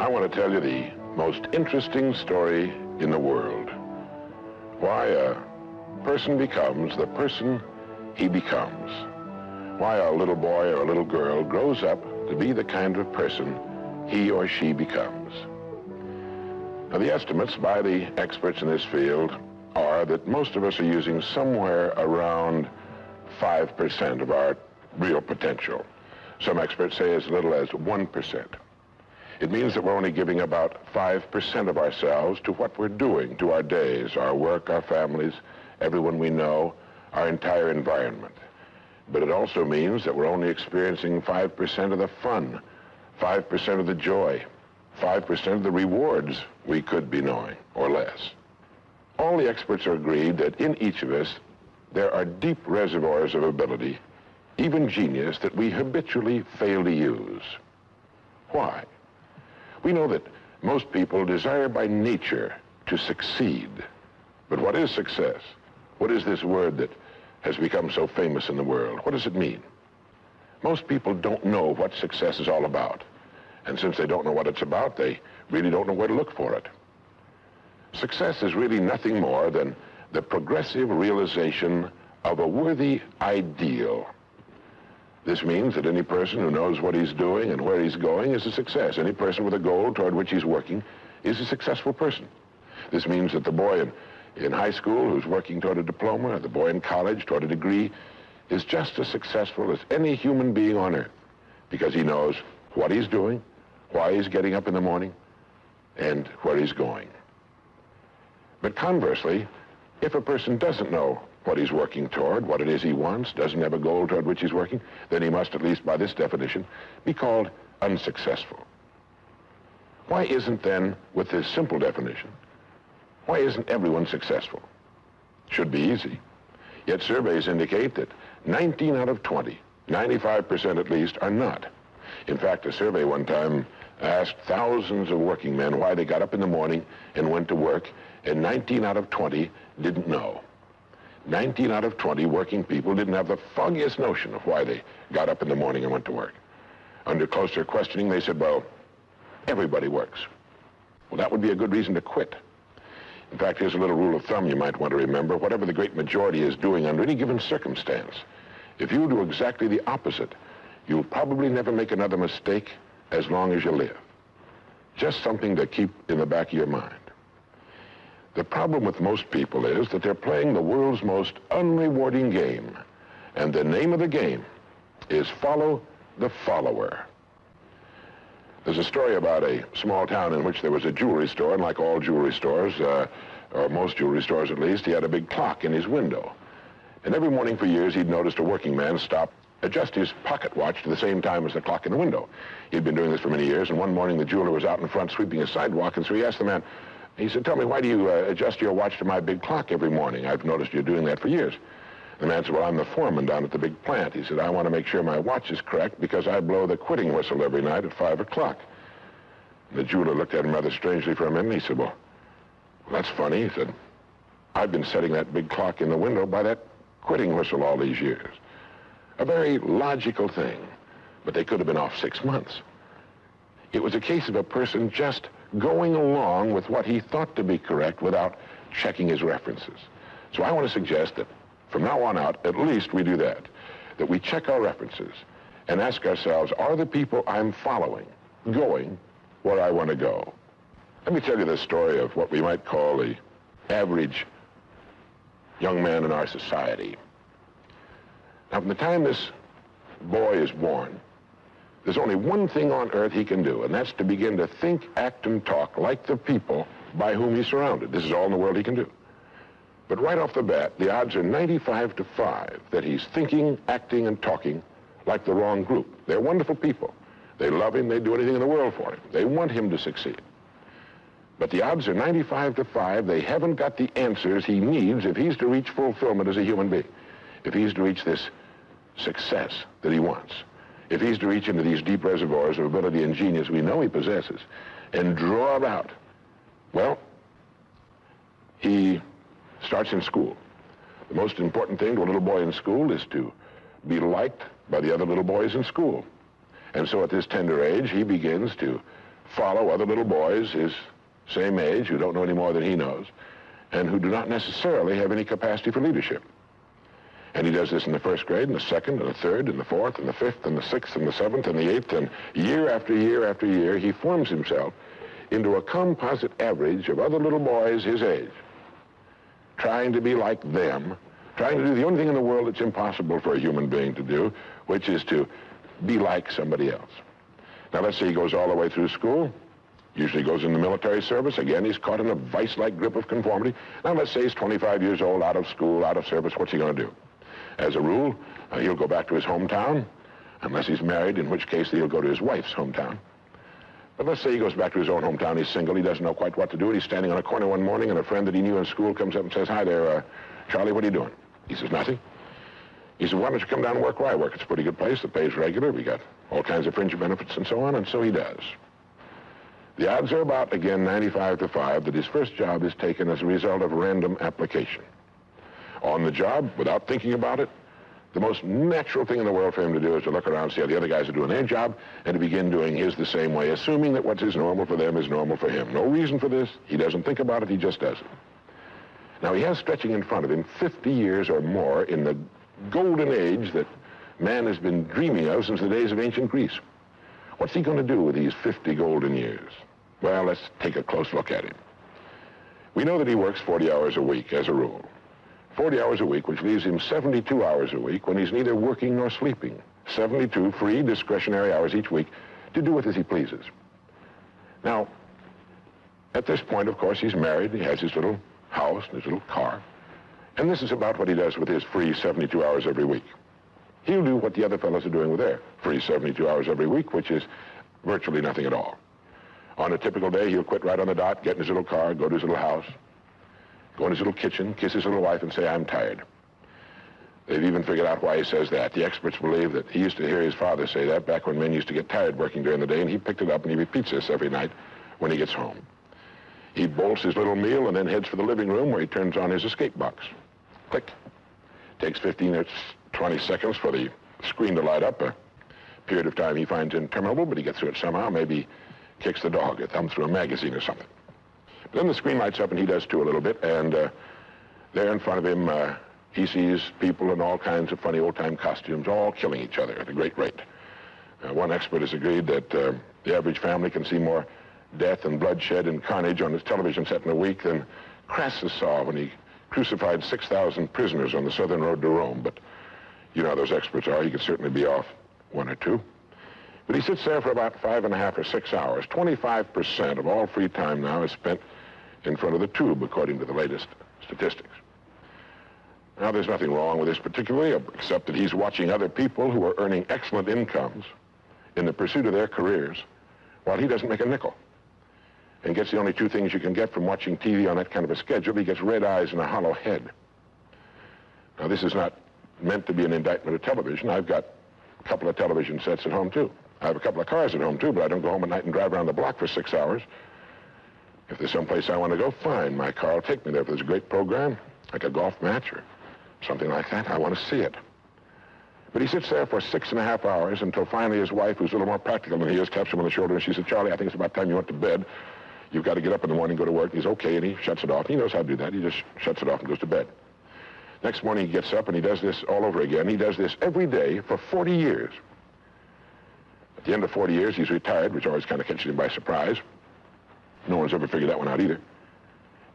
I want to tell you the most interesting story in the world. Why a person becomes the person he becomes. Why a little boy or a little girl grows up to be the kind of person he or she becomes. Now, the estimates by the experts in this field are that most of us are using somewhere around 5% of our real potential. Some experts say as little as 1%. It means that we're only giving about 5% of ourselves to what we're doing, to our days, our work, our families, everyone we know, our entire environment. But it also means that we're only experiencing 5% of the fun, 5% of the joy, 5% of the rewards we could be knowing, or less. All the experts are agreed that in each of us, there are deep reservoirs of ability, even genius, that we habitually fail to use. Why? We know that most people desire by nature to succeed. But what is success? What is this word that has become so famous in the world? What does it mean? Most people don't know what success is all about. And since they don't know what it's about, they really don't know where to look for it. Success is really nothing more than the progressive realization of a worthy ideal. This means that any person who knows what he's doing and where he's going is a success. Any person with a goal toward which he's working is a successful person. This means that the boy in high school who's working toward a diploma, or the boy in college toward a degree, is just as successful as any human being on earth, because he knows what he's doing, why he's getting up in the morning, and where he's going. But conversely, if a person doesn't know what he's working toward, what it is he wants, doesn't have a goal toward which he's working, then he must, at least by this definition, be called unsuccessful. Why isn't then, with this simple definition, why isn't everyone successful? Should be easy. Yet surveys indicate that 19 out of 20, 95% at least, are not. In fact, a survey one time asked thousands of working men why they got up in the morning and went to work, and 19 out of 20 didn't know. 19 out of 20 working people didn't have the foggiest notion of why they got up in the morning and went to work. Under closer questioning, they said, well, everybody works. Well, that would be a good reason to quit. In fact, here's a little rule of thumb you might want to remember. Whatever the great majority is doing under any given circumstance, if you do exactly the opposite, you'll probably never make another mistake as long as you live. Just something to keep in the back of your mind. The problem with most people is that they're playing the world's most unrewarding game. And the name of the game is follow the follower. There's a story about a small town in which there was a jewelry store, and like all jewelry stores, or most jewelry stores at least, he had a big clock in his window. And every morning for years, he'd noticed a working man stop, adjust his pocket watch to the same time as the clock in the window. He'd been doing this for many years, and one morning the jeweler was out in front sweeping a sidewalk, and so he asked the man, he said, tell me, why do you adjust your watch to my big clock every morning? I've noticed you're doing that for years. The man said, well, I'm the foreman down at the big plant. He said, I want to make sure my watch is correct because I blow the quitting whistle every night at 5 o'clock. The jeweler looked at him rather strangely for a minute, and he said, well, that's funny. He said, I've been setting that big clock in the window by that quitting whistle all these years. A very logical thing, but they could have been off 6 months. It was a case of a person just going along with what he thought to be correct without checking his references. So I want to suggest that from now on out, at least we do that we check our references and ask ourselves, are the people I'm following going where I want to go? Let me tell you the story of what we might call the average young man in our society. Now, from the time this boy is born, there's only one thing on earth he can do, and that's to begin to think, act, and talk like the people by whom he's surrounded. This is all in the world he can do. But right off the bat, the odds are 95 to 5 that he's thinking, acting, and talking like the wrong group. They're wonderful people. They love him. They'd do anything in the world for him. They want him to succeed. But the odds are 95 to 5 they haven't got the answers he needs if he's to reach fulfillment as a human being, if he's to reach this success that he wants, if he's to reach into these deep reservoirs of ability and genius we know he possesses and draw it out. Well, he starts in school. The most important thing to a little boy in school is to be liked by the other little boys in school. And so at this tender age, he begins to follow other little boys his same age who don't know any more than he knows and who do not necessarily have any capacity for leadership. And he does this in the first grade, and the second, and the third, and the fourth, and the fifth, and the sixth, and the seventh, and the eighth, and year after year after year, he forms himself into a composite average of other little boys his age, trying to be like them, trying to do the only thing in the world that's impossible for a human being to do, which is to be like somebody else. Now, let's say he goes all the way through school, usually goes in the military service. Again, he's caught in a vice-like grip of conformity. Now, let's say he's 25 years old, out of school, out of service. What's he going to do? As a rule, he'll go back to his hometown, unless he's married, in which case he'll go to his wife's hometown. But let's say he goes back to his own hometown. He's single. He doesn't know quite what to do. And he's standing on a corner one morning, and a friend that he knew in school comes up and says, "Hi there, Charlie, what are you doing?" He says, "Nothing." He said, "Why don't you come down and work where I work? It's a pretty good place. The pay's regular. We got all kinds of fringe benefits and so on." And so he does. The odds are about, again, 95 to 5 that his first job is taken as a result of random application. On the job, without thinking about it, the most natural thing in the world for him to do is to look around, see how the other guys are doing their job, and to begin doing his the same way, assuming that what is normal for them is normal for him. No reason for this. He doesn't think about it. He just does it. Now, he has stretching in front of him 50 years or more in the golden age that man has been dreaming of since the days of ancient Greece. What's he going to do with these 50 golden years? Well, let's take a close look at him. We know that he works 40 hours a week as a rule. 40 hours a week, which leaves him 72 hours a week when he's neither working nor sleeping. 72 free discretionary hours each week to do with as he pleases. Now, at this point, of course, he's married. He has his little house and his little car. And this is about what he does with his free 72 hours every week. He'll do what the other fellows are doing with their free 72 hours every week, which is virtually nothing at all. On a typical day, he'll quit right on the dot, get in his little car, go to his little house, go in his little kitchen, kiss his little wife, and say, "I'm tired." They've even figured out why he says that. The experts believe that he used to hear his father say that back when men used to get tired working during the day, and he picked it up and he repeats this every night when he gets home. He bolts his little meal and then heads for the living room where he turns on his escape box. Click. Takes 15 or 20 seconds for the screen to light up, a period of time he finds interminable, but he gets through it somehow. Maybe kicks the dog, a thumb through a magazine or something. But then the screen lights up, and he does too a little bit, and there in front of him, he sees people in all kinds of funny old-time costumes, all killing each other at a great rate. One expert has agreed that the average family can see more death and bloodshed and carnage on his television set in a week than Crassus saw when he crucified 6,000 prisoners on the southern road to Rome. But you know how those experts are. He could certainly be off one or two. But he sits there for about 5.5 or 6 hours. 25% of all free time now is spent in front of the tube, according to the latest statistics. Now, there's nothing wrong with this particularly, except that he's watching other people who are earning excellent incomes in the pursuit of their careers, while he doesn't make a nickel. And gets the only two things you can get from watching TV on that kind of a schedule. He gets red eyes and a hollow head. Now, this is not meant to be an indictment of television. I've got a couple of television sets at home, too. I have a couple of cars at home, too, but I don't go home at night and drive around the block for 6 hours. If there's someplace I want to go, fine. My car will take me there. If there's a great program, like a golf match or something like that, I want to see it. But he sits there for 6.5 hours until finally his wife, who's a little more practical than he is, taps him on the shoulder and she said, "Charlie, I think it's about time you went to bed. You've got to get up in the morning, go to work." And he's okay, and he shuts it off. He knows how to do that. He just shuts it off and goes to bed. Next morning he gets up and he does this all over again. He does this every day for 40 years. At the end of 40 years, he's retired, which always kind of catches him by surprise. No one's ever figured that one out either.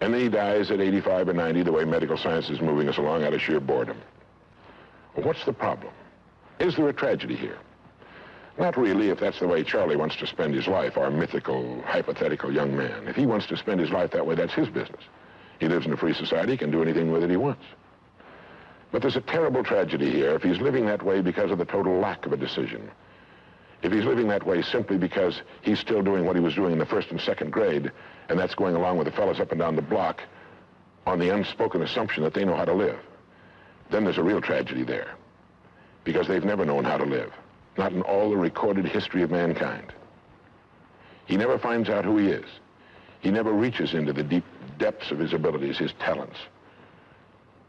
And then he dies at 85 or 90, the way medical science is moving us along, out of sheer boredom. Well, what's the problem? Is there a tragedy here? Not really, if that's the way Charlie wants to spend his life, our mythical, hypothetical young man. If he wants to spend his life that way, that's his business. He lives in a free society, he can do anything with it he wants. But there's a terrible tragedy here if he's living that way because of the total lack of a decision. If he's living that way simply because he's still doing what he was doing in the first and second grade, and that's going along with the fellows up and down the block on the unspoken assumption that they know how to live, then there's a real tragedy there, because they've never known how to live, not in all the recorded history of mankind. He never finds out who he is. He never reaches into the deep depths of his abilities, his talents.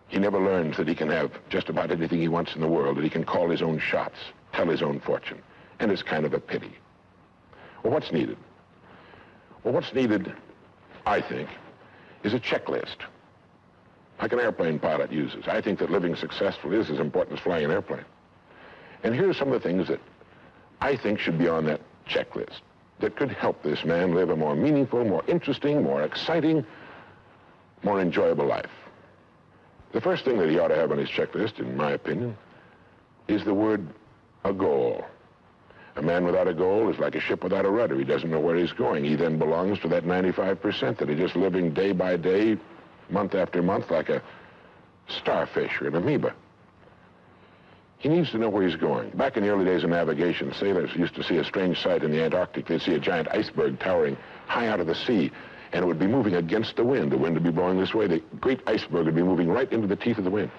He never learns that he can have just about anything he wants in the world, that he can call his own shots, tell his own fortune. And it's kind of a pity. Well, what's needed? Well, what's needed, I think, is a checklist, like an airplane pilot uses. I think that living successfully is as important as flying an airplane. And here are some of the things that I think should be on that checklist that could help this man live a more meaningful, more interesting, more exciting, more enjoyable life. The first thing that he ought to have on his checklist, in my opinion, is the word a goal. A man without a goal is like a ship without a rudder. He doesn't know where he's going. He then belongs to that 95% that are just living day by day, month after month, like a starfish or an amoeba. He needs to know where he's going. Back in the early days of navigation, sailors used to see a strange sight in the Antarctic. They'd see a giant iceberg towering high out of the sea, and it would be moving against the wind. The wind would be blowing this way. The great iceberg would be moving right into the teeth of the wind.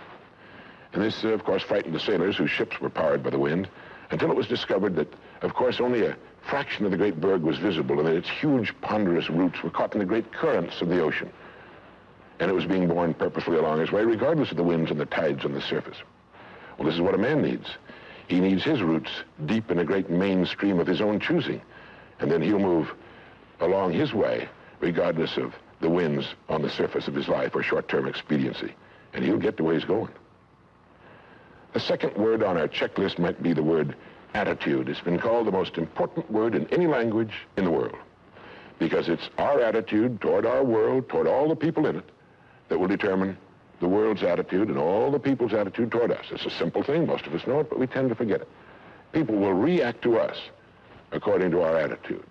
And this, of course, frightened the sailors whose ships were powered by the wind, until it was discovered that, of course, only a fraction of the great berg was visible, and that its huge, ponderous roots were caught in the great currents of the ocean. And it was being borne purposely along its way, regardless of the winds and the tides on the surface. Well, this is what a man needs. He needs his roots deep in a great main stream of his own choosing, and then he'll move along his way, regardless of the winds on the surface of his life or short-term expediency, and he'll get to where he's going. The second word on our checklist might be the word attitude. It's been called the most important word in any language in the world, because it's our attitude toward our world, toward all the people in it, that will determine the world's attitude and all the people's attitude toward us. It's a simple thing. Most of us know it, but we tend to forget it. People will react to us according to our attitude.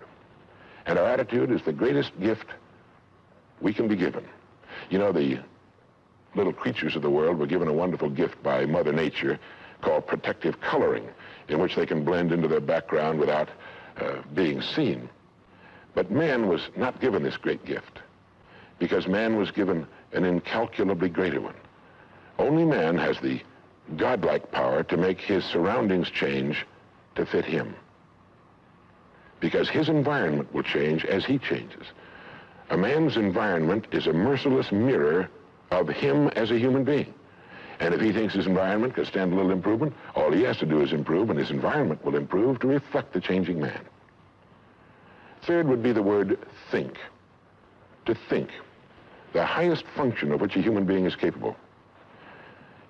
And our attitude is the greatest gift we can be given. You know, the little creatures of the world were given a wonderful gift by Mother Nature called protective coloring, in which they can blend into their background without being seen. But man was not given this great gift, because man was given an incalculably greater one. Only man has the godlike power to make his surroundings change to fit him, because his environment will change as he changes. A man's environment is a merciless mirror of him as a human being. And if he thinks his environment can stand a little improvement, all he has to do is improve, and his environment will improve to reflect the changing man. Third would be the word think. To think. The highest function of which a human being is capable.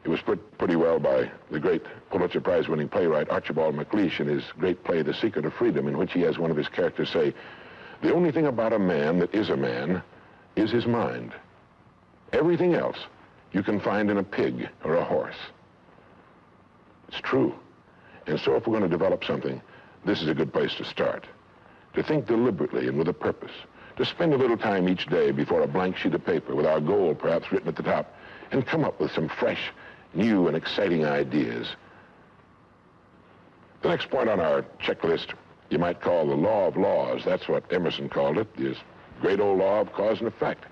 It was put pretty well by the great Pulitzer Prize-winning playwright Archibald MacLeish in his great play, The Secret of Freedom, in which he has one of his characters say, "The only thing about a man that is a man is his mind. Everything else you can find in a pig or a horse." It's true. And so if we're going to develop something, this is a good place to start. To think deliberately and with a purpose. To spend a little time each day before a blank sheet of paper with our goal perhaps written at the top, and come up with some fresh, new, and exciting ideas. The next point on our checklist you might call the law of laws. That's what Emerson called it, this great old law of cause and effect.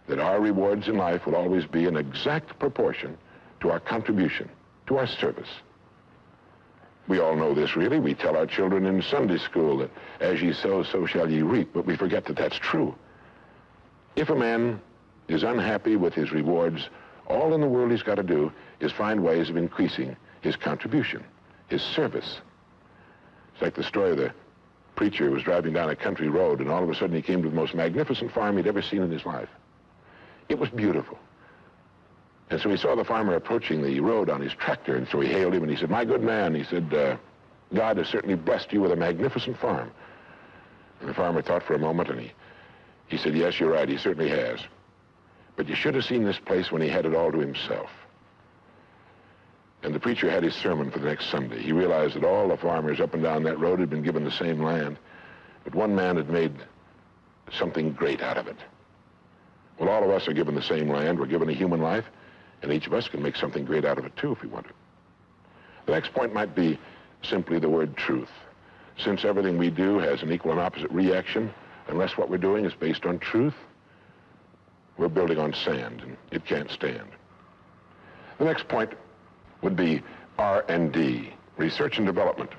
That our rewards in life will always be in exact proportion to our contribution, to our service. We all know this, really. We tell our children in Sunday school that as ye sow, so shall ye reap, but we forget that that's true. If a man is unhappy with his rewards, all in the world he's got to do is find ways of increasing his contribution, his service. It's like the story of the preacher who was driving down a country road, and all of a sudden he came to the most magnificent farm he'd ever seen in his life. It was beautiful. And so he saw the farmer approaching the road on his tractor, and so he hailed him, and he said, "My good man," he said, "God has certainly blessed you with a magnificent farm." And the farmer thought for a moment, and he said, "Yes, you're right, he certainly has. But you should have seen this place when he had it all to himself." And the preacher had his sermon for the next Sunday. He realized that all the farmers up and down that road had been given the same land, but one man had made something great out of it. Well, all of us are given the same land. We're given a human life, and each of us can make something great out of it, too, if we want to. The next point might be simply the word truth. Since everything we do has an equal and opposite reaction, unless what we're doing is based on truth, we're building on sand, and it can't stand. The next point would be R&D, research and development.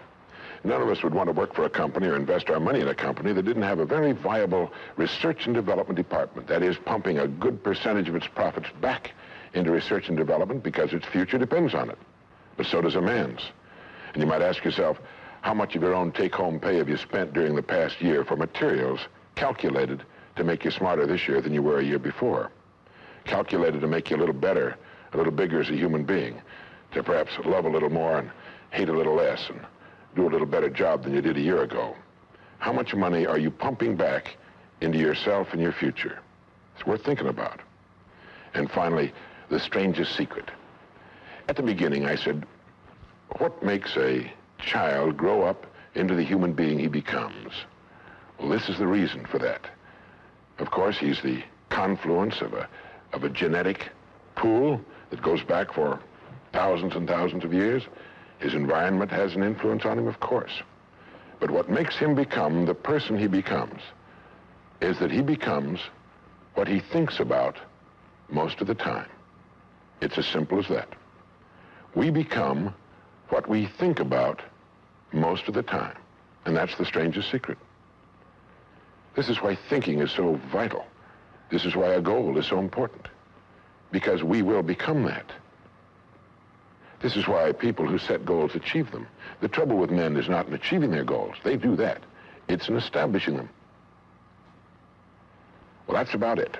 None of us would want to work for a company or invest our money in a company that didn't have a very viable research and development department. That is, pumping a good percentage of its profits back into research and development because its future depends on it. But so does a man's. And you might ask yourself, how much of your own take-home pay have you spent during the past year for materials calculated to make you smarter this year than you were a year before, calculated to make you a little better, a little bigger as a human being, to perhaps love a little more and hate a little less and do a little better job than you did a year ago. How much money are you pumping back into yourself and your future? It's worth thinking about. And finally, the strangest secret. At the beginning, I said, what makes a child grow up into the human being he becomes? Well, this is the reason for that. Of course, he's the confluence of a genetic pool that goes back for thousands and thousands of years. His environment has an influence on him, of course. But what makes him become the person he becomes is that he becomes what he thinks about most of the time. It's as simple as that. We become what we think about most of the time. And that's the strangest secret. This is why thinking is so vital. This is why a goal is so important. Because we will become that. This is why people who set goals achieve them. The trouble with men is not in achieving their goals. They do that. It's in establishing them. Well, that's about it.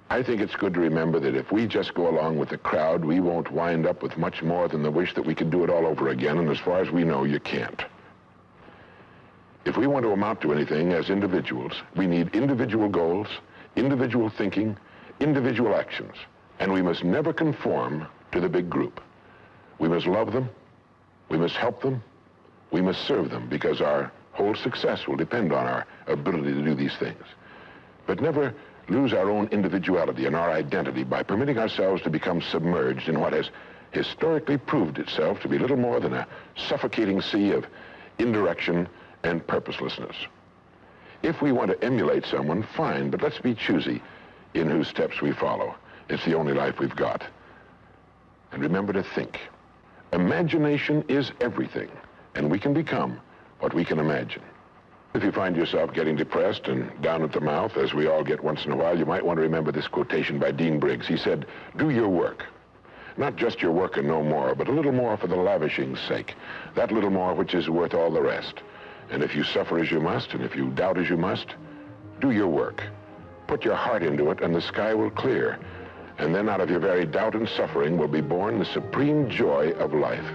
I think it's good to remember that if we just go along with the crowd, we won't wind up with much more than the wish that we could do it all over again, and as far as we know, you can't. If we want to amount to anything as individuals, we need individual goals, individual thinking, individual actions, and we must never conform to the big group. We must love them, we must help them, we must serve them, because our whole success will depend on our ability to do these things. But never lose our own individuality and our identity by permitting ourselves to become submerged in what has historically proved itself to be little more than a suffocating sea of indirection and purposelessness. If we want to emulate someone, fine, but let's be choosy in whose steps we follow. It's the only life we've got. And remember to think. Imagination is everything, and we can become what we can imagine. If you find yourself getting depressed and down at the mouth, as we all get once in a while, you might want to remember this quotation by Dean Briggs. He said, do your work. Not just your work and no more, but a little more for the lavishing's sake. That little more which is worth all the rest. And if you suffer as you must, and if you doubt as you must, do your work. Put your heart into it, and the sky will clear. And then out of your very doubt and suffering will be born the supreme joy of life.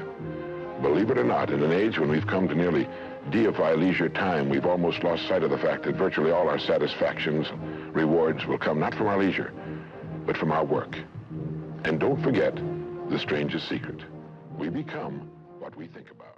Believe it or not, in an age when we've come to nearly deify leisure time, we've almost lost sight of the fact that virtually all our satisfactions, rewards will come not from our leisure, but from our work. And don't forget the strangest secret. We become what we think about.